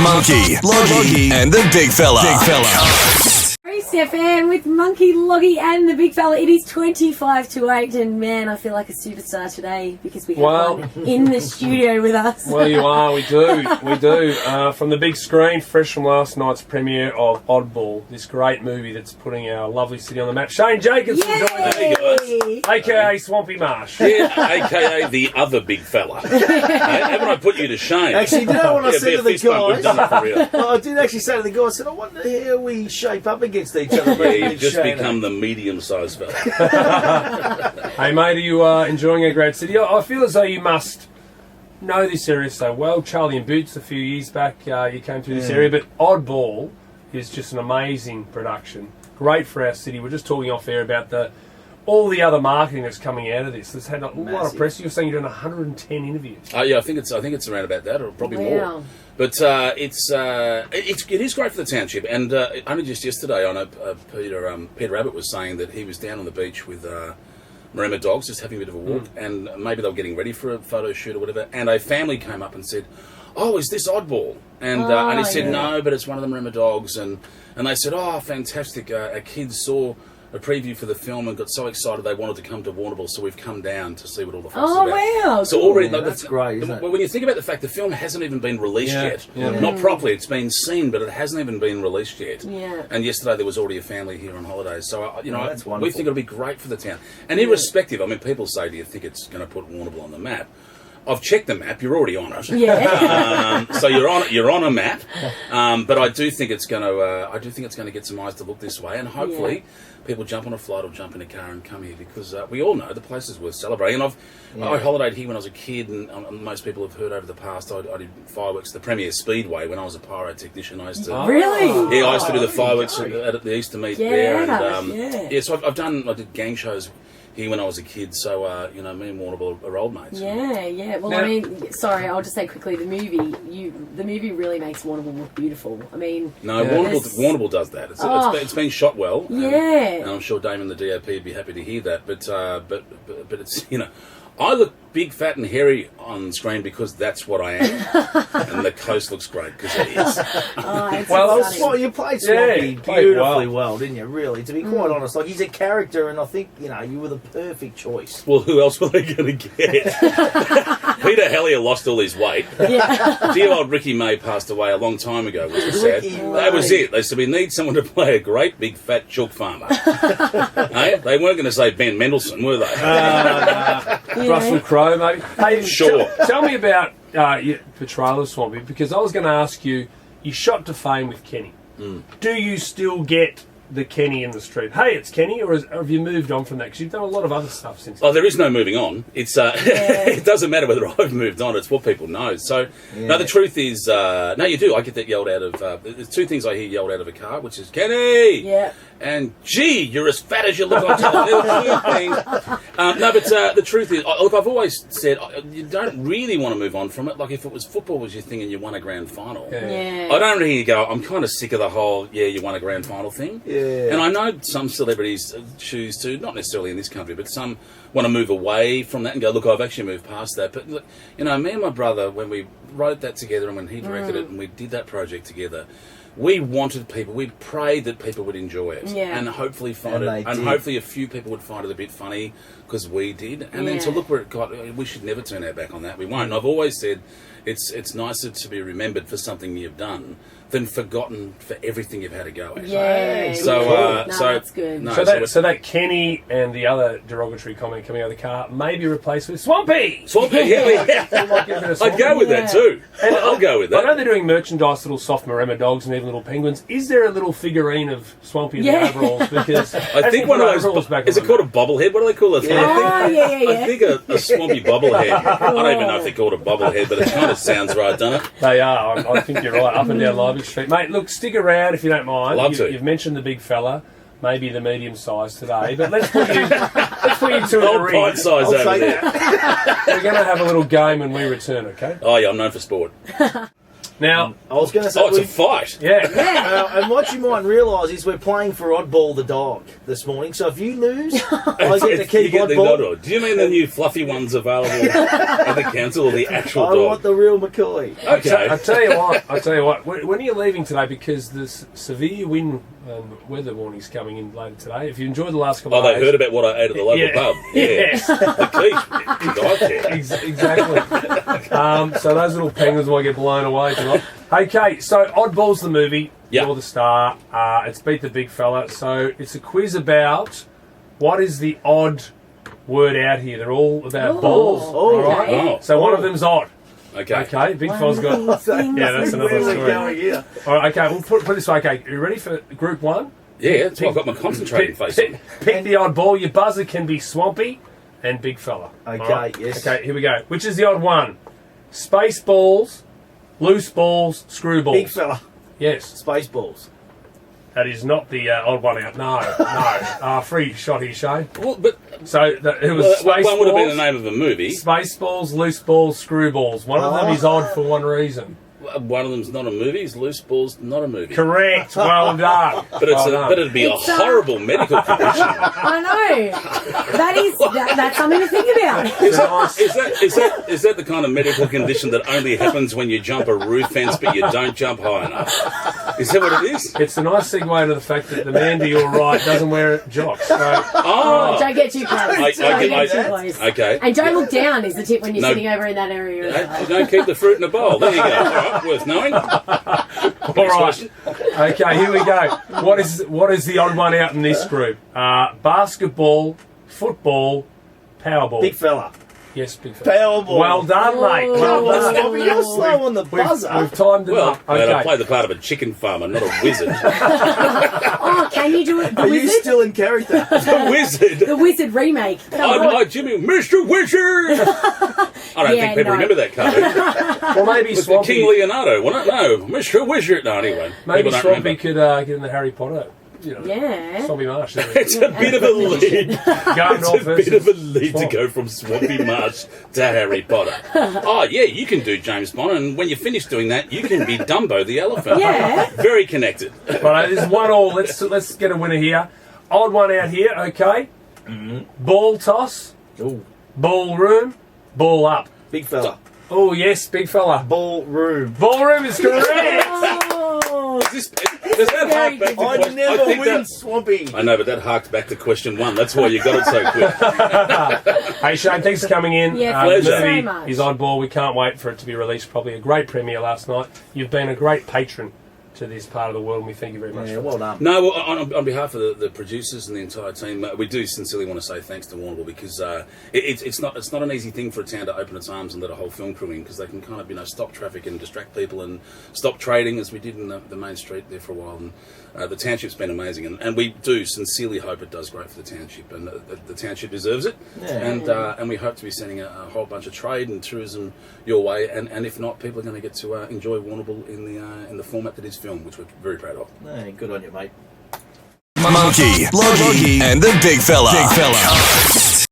Monkey, Loggy, and the Big Fella. FM with Monkey, Loggy and the Big Fella. It is 25 to 8 and man, I feel like a superstar today because we have one in the studio with us. Well, you are. We do. From the big screen, fresh from last night's premiere of Oddball, this great movie that's putting our lovely city on the map. Shane Jacobson joins us, a.k.a. Swampy Marsh. Yeah, a.k.a. the other Big Fella. Haven't I put you to shame? Actually, you know what I said to the guys? Done it for real. I did actually say to the guys, I said, I wonder how we shape up against each other. Yeah, you've just become the medium-sized fella. Hey, mate, are you enjoying our great city? I feel as though you must know this area so well. Charlie and Boots, a few years back, you came through this area, but Oddball is just an amazing production. Great for our city. We're just talking off air about all the other marketing that's coming out of this. It's had a lot of press. You're saying you're doing 110 interviews. Yeah, I think it's around about that, or probably more. But it is great for the township. And only just yesterday, I know Peter Abbott was saying that he was down on the beach with Maremma dogs, just having a bit of a walk, and maybe they were getting ready for a photo shoot or whatever. And a family came up and said, "Oh, is this Oddball?" And he said, "No, but it's one of the Maremma dogs." And they said, "Oh, fantastic! Our kids saw a preview for the film and got so excited they wanted to come to Warrnambool, so we've come down to see what all the fuss is about." Wow! So already, that's great, isn't it? When you think about the fact the film hasn't even been released yet, not properly, it's been seen, but it hasn't even been released yet. Yeah. And yesterday there was already a family here on holidays, so that's we think it'll be great for the town. And irrespective, I mean, people say, "Do you think it's going to put Warrnambool on the map?" I've checked the map. You're already on it. Yeah. So you're on a map. But I do think it's going to get some eyes to look this way, and hopefully people jump on a flight or jump in a car and come here, because we all know the place is worth celebrating. And I holidayed here when I was a kid, and most people have heard over the past I did fireworks at the Premier Speedway when I was a pyrotechnician. I used to Really? Yeah, I used to do the fireworks at the Easter meet there, and so I did gang shows here when I was a kid, so me and Warrnambool are old mates. Yeah. Well, I mean, sorry, I'll just say quickly, the movie really makes Warrnambool look beautiful. I mean, Warrnambool does that. It's been shot well. And I'm sure Damon the DOP would be happy to hear that. But it's I look big, fat, and hairy on screen because that's what I am, and the coast looks great because it is. Well, you played Swampy beautifully well, didn't you? Really, to be quite honest, like he's a character, and I think you were the perfect choice. Well, who else were they going to get? Peter Hellier lost all his weight. Yeah. Dear old Ricky May passed away a long time ago, which was sad. That was it. They said we need someone to play a great big fat chook farmer. Hey? They weren't going to say Ben Mendelsohn, were they? Russell Crowe, maybe. Hey, sure. Tell me about your portrayal of Swampy, because I was going to ask you shot to fame with Kenny. Do you still get the Kenny in the street? Hey, it's Kenny, or have you moved on from that? Because you've done a lot of other stuff since then. Oh, there is no moving on. It's it doesn't matter whether I've moved on. It's what people know. So, no, the truth is, no, you do. I get that yelled out of. There's two things I hear yelled out of a car, which is Kenny, and gee, you're as fat as you look on television. No, but the truth is, look, I've always said you don't really want to move on from it. Like if it was football was your thing and you won a grand final, I don't really go. I'm kind of sick of the whole you won a grand final thing. And I know some celebrities choose to, not necessarily in this country, but some want to move away from that and go, look, I've actually moved past that. But, look, me and my brother, when we wrote that together and when he directed it and we did that project together, we wanted people, we prayed that people would enjoy it and hopefully find it, and hopefully a few people would find it a bit funny because we did. And then to look where it got, we should never turn our back on that. We won't. And I've always said it's nicer to be remembered for something you've done than forgotten for everything you've had to go at. Yeah. So that's good. So that Kenny and the other derogatory comment coming out of the car may be replaced with Swampy. Yeah. I'd go with that too. And I'll go with that. I know they're doing merchandise, little soft Maremma dogs and even little penguins. Is there a little figurine of Swampy in the overalls? Because I think one of those. Is it called a bobblehead? What do they call it? I think a Swampy bobblehead. I don't even know if they're called a bobblehead, but it kind of sounds right, doesn't it? They are. I think you're right. Up and down Library Street, mate. Look, stick around if you don't mind. Love to. You've mentioned the big fella, maybe the medium size today, but let's put you two in the ring. Pint size over there. We're going to have a little game when we return, okay? Oh yeah, I'm known for sport. Now, I was going to say, Oh, it's a fight. yeah. and what you might realise is we're playing for Oddball the dog this morning. So if you lose, I get to keep You get the Oddball. dog. Do you mean the new fluffy ones available at the council or the actual I dog? want the real McCoy. Okay. I tell you what. When are you leaving today? Because there's severe wind and weather warnings coming in later today. If you enjoyed the last couple Oh, of they days, heard about what I ate at the local Yeah. pub. Yes. The quiche. Dive there. Exactly. So those little penguins might get blown away tonight. Okay, so Oddball's the movie. Yep. You're the star. It's Beat the Big Fella. So it's a quiz about what is the odd word out here. They're all about balls. Oh, all right? Oh. So one of them's odd. Okay. Okay, Big Fella's got... Yeah, that's another Where we're story. going here. All right, okay, we'll put it this way. Okay, you ready for group one? Yeah, that's why I've got my concentrating face on. Pick the odd ball. Your buzzer can be Swampy and Big Fella. Okay, All right? yes. Okay, here we go. Which is the odd one? Space balls, loose balls, screw balls. Big fella. Yes, Spaceballs. that is not the odd one out. No. Free shot here, Shane. Well, but So it was well, space one would have been balls, the name of a movie. space balls, loose balls, screw balls. One of them is odd for one reason. One of them's not a movie. It's Loose Balls, not a movie. Correct. Well done. But it's Well done. but it'd be It's, a horrible medical condition. I know. That's something to think about. Is that the kind of medical condition that only happens when you jump a roof fence but you don't jump high enough? Is that what it is? It's a nice segue to the fact that the man to your right doesn't wear jocks. So, Oh, Don't get too close. Don't get too close. okay. And don't look down is the tip when you're No. sitting over in that area as well. Don't keep the fruit in a bowl. There you go. All right, worth knowing. all right. Okay, here we go. What is the odd one out in this group? Basketball, football, powerball. Big fella. Yes, big fella. Powerball. Well done, mate. Well done. Swampy, you're slow on the buzzer. We've timed it Well, up. mate, I Okay. played the part of a chicken farmer, not a wizard. Oh, can you do it? The Are you wizard? still in character? A wizard. The wizard remake. Come on. Oh, Jimmy, Mr. Wizard. I don't Yeah, think people no. remember that cartoon. Well, maybe With Swampy. King Leonardo, wasn't it? No, Mr. Wizard. No, anyway. Maybe people don't Swampy remember. could get in the Harry Potter. You know, Yeah. Swampy Marsh. It's a bit of a lead. Going It's off a bit of a lead to Swamp. go from Swampy Marsh to Harry Potter. Oh, yeah, you can do James Bond, and when you finish doing that, you can be Dumbo the elephant. Yeah. Very connected. Right, there's 1-1. Let's get a winner here. Odd one out here. Okay. Ball toss, Ooh, ballroom, ball up. big fella. Oh yes, big fella. Ballroom. Ballroom is correct. Oh. Does that hark back to I question? never think win, that- Swampy. I know, but that harked back to question one. That's why you got it so quick. Hey Shane, thanks for coming in. Yeah, thank you the so movie much. is Oddball. We can't wait for it to be released. Probably a great premiere last night. You've been a great patron to this part of the world, and we thank you very much. Yeah, for well done. No, well, on behalf of the producers and the entire team, we do sincerely want to say thanks to Warrnambool because it's not an easy thing for a town to open its arms and let a whole film crew in because they can kind of stop traffic and distract people and stop trading as we did in the main street there for a while. And the township's been amazing, and we do sincerely hope it does great for the township, and the township deserves it. Yeah. And we hope to be sending a whole bunch of trade and tourism your way, and if not, people are going to get to enjoy Warrnambool in the format that is film, which we're very proud of. Hey, good on you, mate. Monkey, Loggy, and the Big Fella.